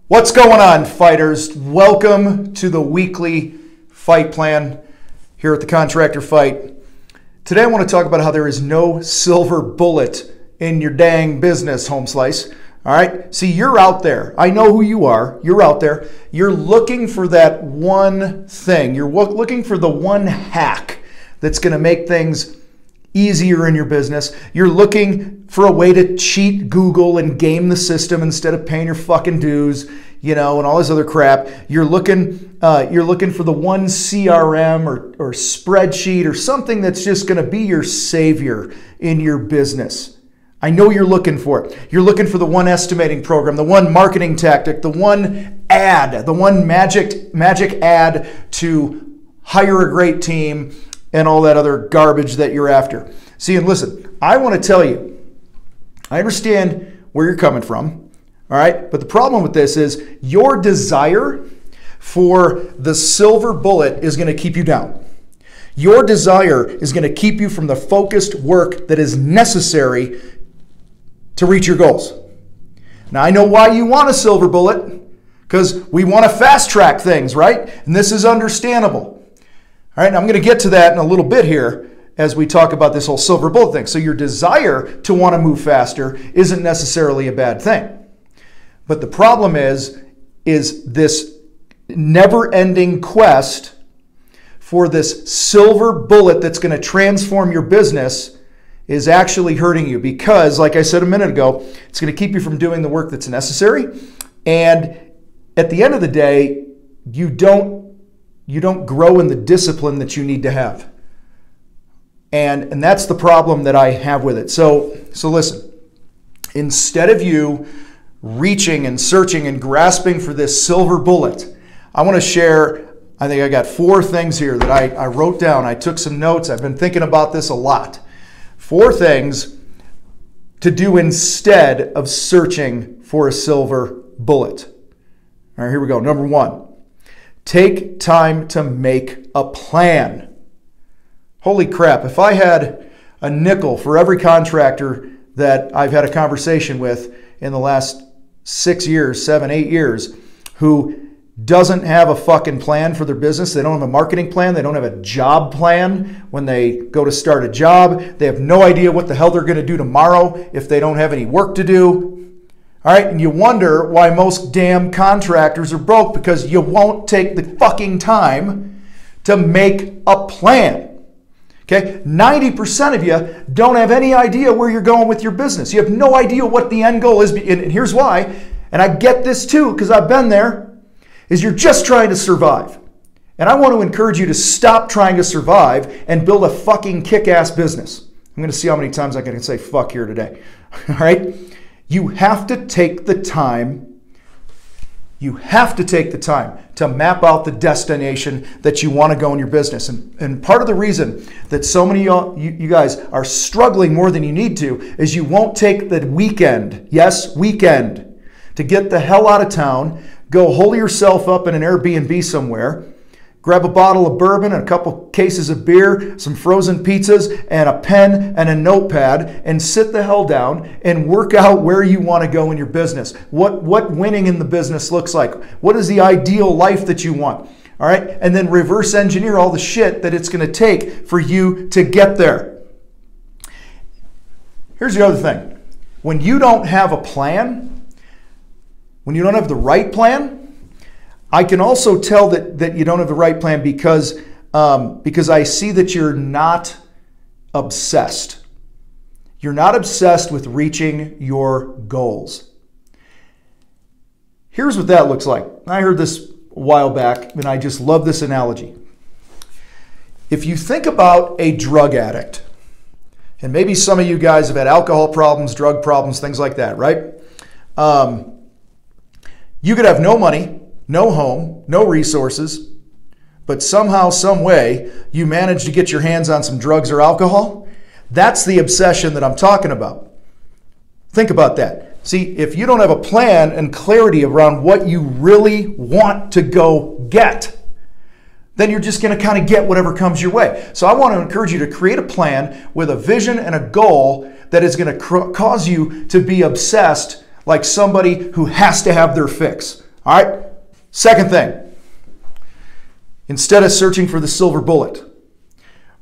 What's going on, fighters? Welcome to the weekly fight plan here at the Contractor Fight. Today I want to talk about how there is no silver bullet in your dang business, home slice. All right? See, you're out there. I know who you are. You're out there. You're looking for that one thing. You're looking for the one hack that's going to make things easier in your business. You're looking for a way to cheat Google and game the system instead of paying your fucking dues, you know, and all this other crap. You're looking for the one CRM or spreadsheet or something that's just going to be your savior in your business. I know you're looking for it. You're looking for the one estimating program, the one marketing tactic, the one ad, the one magic ad to hire a great team and all that other garbage that you're after. See, and listen, I want to tell you, I understand where you're coming from, all right? But the problem with this is your desire for the silver bullet is going to keep you down. Your desire is going to keep you from the focused work that is necessary to reach your goals. Now, I know why you want a silver bullet, because we want to fast track things, right? And this is understandable. All right, now I'm going to get to that in a little bit here as we talk about this whole silver bullet thing. So your desire to want to move faster isn't necessarily a bad thing. But the problem is this never-ending quest for this silver bullet that's going to transform your business is actually hurting you because, like I said a minute ago, it's going to keep you from doing the work that's necessary. And at the end of the day, you don't grow in the discipline that you need to have. And that's the problem that I have with it. So listen, instead of you reaching and searching and grasping for this silver bullet, I want to share, I think I got 4 things here that I wrote down. I took some notes. I've been thinking about this a lot. 4 things to do instead of searching for a silver bullet. All right, here we go. Number 1, take time to make a plan. Holy crap, if I had a nickel for every contractor that I've had a conversation with in the last 6 years, 7, 8 years, who doesn't have a fucking plan for their business, they don't have a marketing plan, they don't have a job plan when they go to start a job, they have no idea what the hell they're going to do tomorrow if they don't have any work to do. All right, and you wonder why most damn contractors are broke, because you won't take the fucking time to make a plan. Okay, 90% of you don't have any idea where you're going with your business. You have no idea what the end goal is, and here's why, and I get this too because I've been there, is you're just trying to survive. And I want to encourage you to stop trying to survive and build a fucking kick-ass business. I'm going to see how many times I can say fuck here today. All right? You have to take the time to map out the destination that you want to go in your business. And part of the reason that so many of you guys are struggling more than you need to is you won't take the weekend, yes, weekend, to get the hell out of town, go hole yourself up in an Airbnb somewhere, grab a bottle of bourbon and a couple cases of beer, some frozen pizzas, and a pen and a notepad, and sit the hell down and work out where you want to go in your business. What winning in the business looks like. What is the ideal life that you want? All right? And then reverse engineer all the shit that it's going to take for you to get there. Here's the other thing. When you don't have a plan, when you don't have the right plan, I can also tell that you don't have the right plan because I see that you're not obsessed. You're not obsessed with reaching your goals. Here's what that looks like. I heard this a while back, and I just love this analogy. If you think about a drug addict, and maybe some of you guys have had alcohol problems, drug problems, things like that, right? You could have no money, no home, no resources, but somehow, some way, you manage to get your hands on some drugs or alcohol. That's the obsession that I'm talking about. Think about that. See, if you don't have a plan and clarity around what you really want to go get, then you're just going to kind of get whatever comes your way. So I want to encourage you to create a plan with a vision and a goal that is going to cause you to be obsessed like somebody who has to have their fix. All right? Second thing, instead of searching for the silver bullet,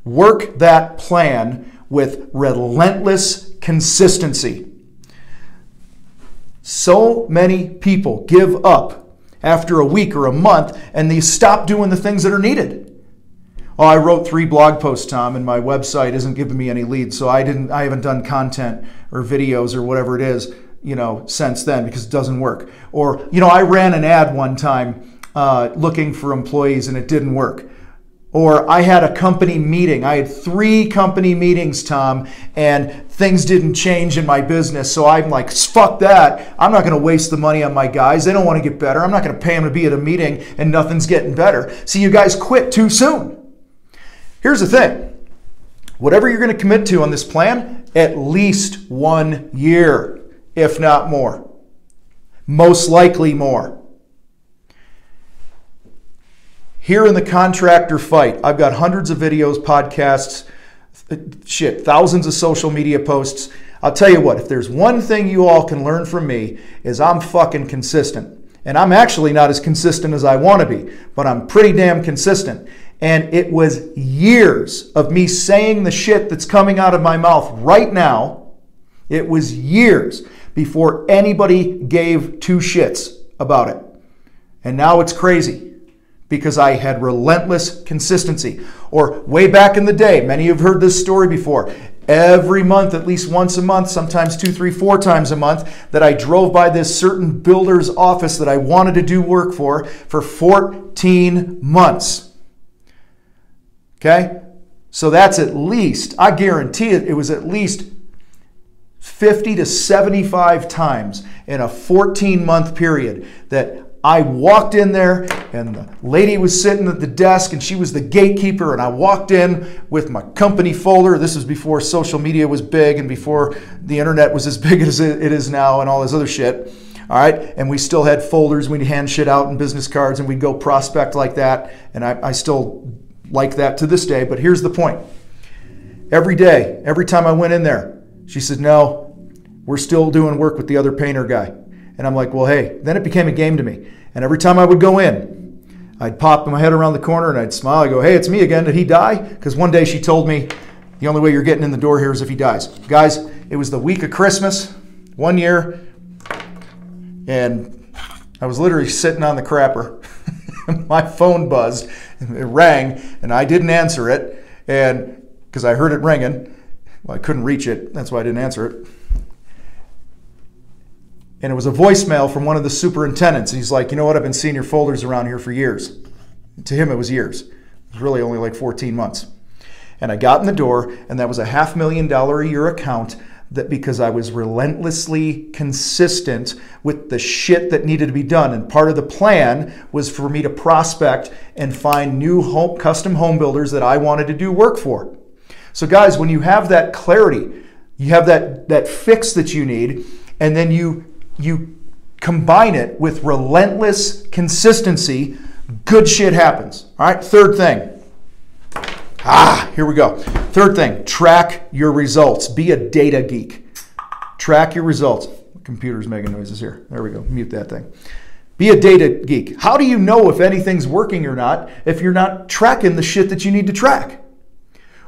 work that plan with relentless consistency. So many people give up after a week or a month and they stop doing the things that are needed. Oh, I wrote 3 blog posts, Tom, and my website isn't giving me any leads, so I haven't done content or videos or whatever it is, since then because it doesn't work. Or, I ran an ad one time looking for employees and it didn't work. Or I had a company meeting. I had 3 company meetings, Tom, and things didn't change in my business. So I'm like, fuck that. I'm not going to waste the money on my guys. They don't want to get better. I'm not going to pay them to be at a meeting and nothing's getting better. See, you guys quit too soon. Here's the thing. Whatever you're going to commit to on this plan, at least 1 year, if not more. Most likely more. Here in the Contractor Fight, I've got hundreds of videos, podcasts, thousands of social media posts. I'll tell you what, if there's one thing you all can learn from me is I'm fucking consistent. And I'm actually not as consistent as I want to be, but I'm pretty damn consistent. And it was years of me saying the shit that's coming out of my mouth right now. It was years before anybody gave 2 shits about it. And now it's crazy. Because I had relentless consistency. Or way back in the day, many have heard this story before, every month, at least once a month, sometimes 2, 3, 4 times a month, that I drove by this certain builder's office that I wanted to do work for 14 months. Okay? So that's at least, I guarantee it was at least 50 to 75 times in a 14-month period that I walked in there and the lady was sitting at the desk and she was the gatekeeper, and I walked in with my company folder. This was before social media was big and before the internet was as big as it is now and all this other shit. All right, and we still had folders. We'd hand shit out and business cards and we'd go prospect like that, and I still like that to this day. But here's the point. Every day, every time I went in there, she said, no, we're still doing work with the other painter guy. And I'm like, well, hey, then it became a game to me. And every time I would go in, I'd pop my head around the corner and I'd smile. I go, hey, it's me again. Did he die? Because one day she told me the only way you're getting in the door here is if he dies. Guys, it was the week of Christmas, one year, and I was literally sitting on the crapper. My phone buzzed, and it rang, and I didn't answer it, and because I heard it ringing. Well, I couldn't reach it. That's why I didn't answer it. And it was a voicemail from one of the superintendents. He's like, you know what? I've been seeing your folders around here for years. To him, it was years. It was really only like 14 months. And I got in the door, and that was a $500,000 a year account that because I was relentlessly consistent with the shit that needed to be done. And part of the plan was for me to prospect and find new custom home builders that I wanted to do work for. So guys, when you have that clarity, you have that fix that you need, and then you combine it with relentless consistency, good shit happens. All right, third thing. Here we go. Third thing, track your results. Be a data geek. Track your results. The computer's making noises here. There we go. Mute that thing. Be a data geek. How do you know if anything's working or not if you're not tracking the shit that you need to track?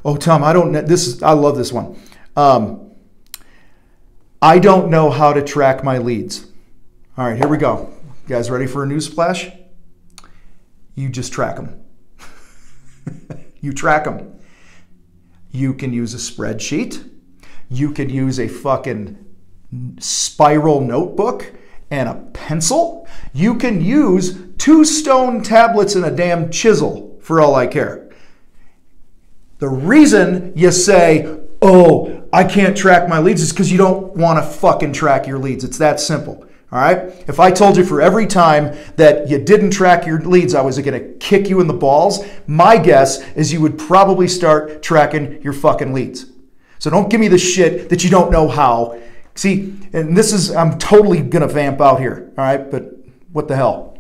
Oh, Tom, I don't know. I love this one. I don't know how to track my leads. All right, here we go. You guys ready for a news flash? You just track them. You track them. You can use a spreadsheet. You could use a fucking spiral notebook and a pencil. You can use 2 stone tablets and a damn chisel for all I care. The reason you say, oh, I can't track my leads is because you don't want to fucking track your leads. It's that simple. All right? If I told you for every time that you didn't track your leads, I was going to kick you in the balls, my guess is you would probably start tracking your fucking leads. So don't give me the shit that you don't know how. See, and this is, I'm totally going to vamp out here. All right? But what the hell?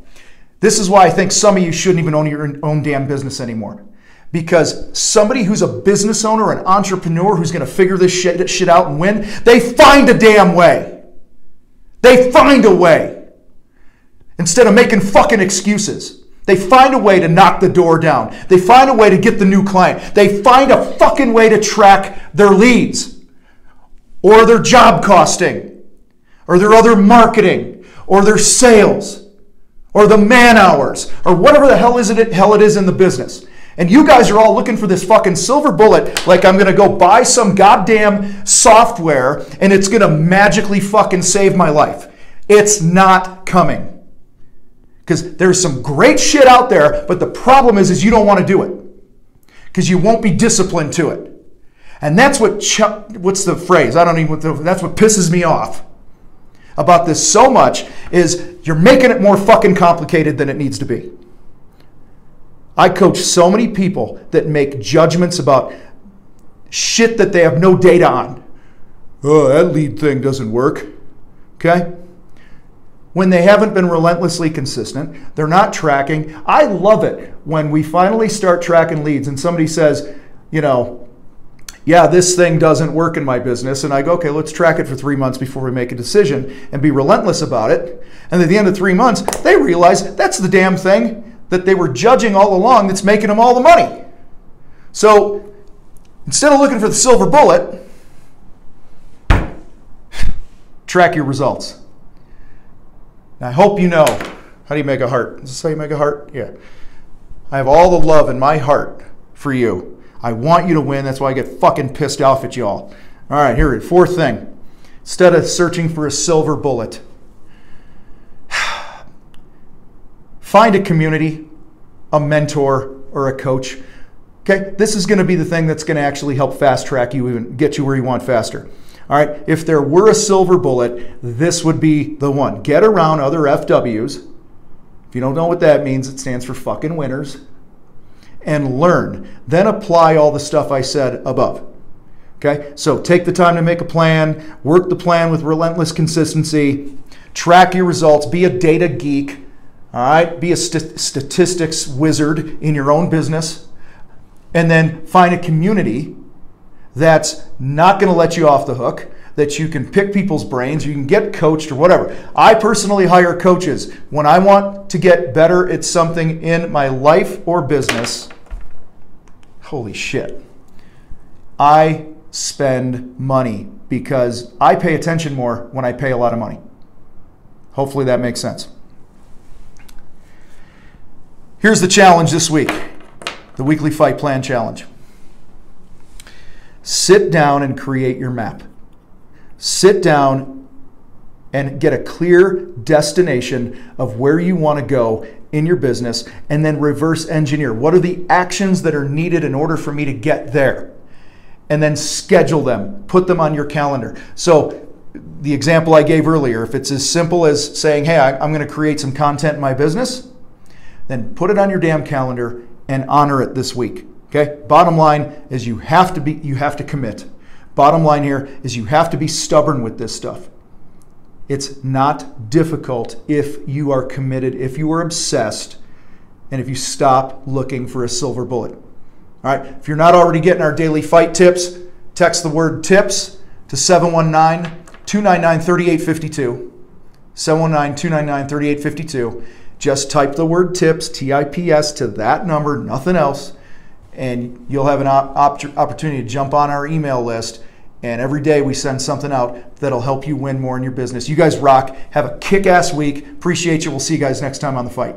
This is why I think some of you shouldn't even own your own damn business anymore. Because somebody who's a business owner, an entrepreneur who's going to figure this shit out and win, they find a damn way. They find a way. Instead of making fucking excuses. They find a way to knock the door down. They find a way to get the new client. They find a fucking way to track their leads or their job costing or their other marketing or their sales or the man hours or whatever the hell it is in the business. And you guys are all looking for this fucking silver bullet like I'm going to go buy some goddamn software and it's going to magically fucking save my life. It's not coming. Because there's some great shit out there, but the problem is you don't want to do it. Because you won't be disciplined to it. And that's what's the phrase? I don't even, that's what pisses me off about this so much is you're making it more fucking complicated than it needs to be. I coach so many people that make judgments about shit that they have no data on. Oh, that lead thing doesn't work. Okay? When they haven't been relentlessly consistent, they're not tracking. I love it when we finally start tracking leads and somebody says, you know, yeah, this thing doesn't work in my business. And I go, okay, let's track it for 3 months before we make a decision and be relentless about it. And at the end of 3 months, they realize that's the damn thing that they were judging all along that's making them all the money. So instead of looking for the silver bullet, track your results. Now, I hope you know, how do you make a heart? Is this how you make a heart? Yeah. I have all the love in my heart for you. I want you to win. That's why I get fucking pissed off at y'all. All right, here it is. Fourth thing. Instead of searching for a silver bullet, find a community, a mentor, or a coach. Okay? This is going to be the thing that's going to actually help fast track you and get you where you want faster. All right, if there were a silver bullet, this would be the one. Get around other FWs. If you don't know what that means, it stands for fucking winners. And learn. Then apply all the stuff I said above. Okay, so take the time to make a plan, work the plan with relentless consistency, track your results, be a data geek, all right, be a statistics wizard in your own business, and then find a community that's not going to let you off the hook, that you can pick people's brains, you can get coached or whatever. I personally hire coaches when I want to get better at something in my life or business. Holy shit. I spend money because I pay attention more when I pay a lot of money. Hopefully that makes sense. Here's the challenge this week, the weekly fight plan challenge. Sit down and create your map. Sit down and get a clear destination of where you want to go in your business and then reverse engineer. What are the actions that are needed in order for me to get there? And then schedule them. Put them on your calendar. So the example I gave earlier, if it's as simple as saying, hey, I'm going to create some content in my business, then put it on your damn calendar and honor it this week. Okay? Bottom line is you have to commit. Bottom line here is you have to be stubborn with this stuff. It's not difficult if you are committed, if you are obsessed, and if you stop looking for a silver bullet. All right? If you're not already getting our daily fight tips, text the word tips to 719-299-3852. 719-299-3852. Just type the word tips, TIPS, to that number, nothing else, and you'll have an opportunity to jump on our email list. And every day we send something out that'll help you win more in your business. You guys rock. Have a kick-ass week. Appreciate you. We'll see you guys next time on The Fight.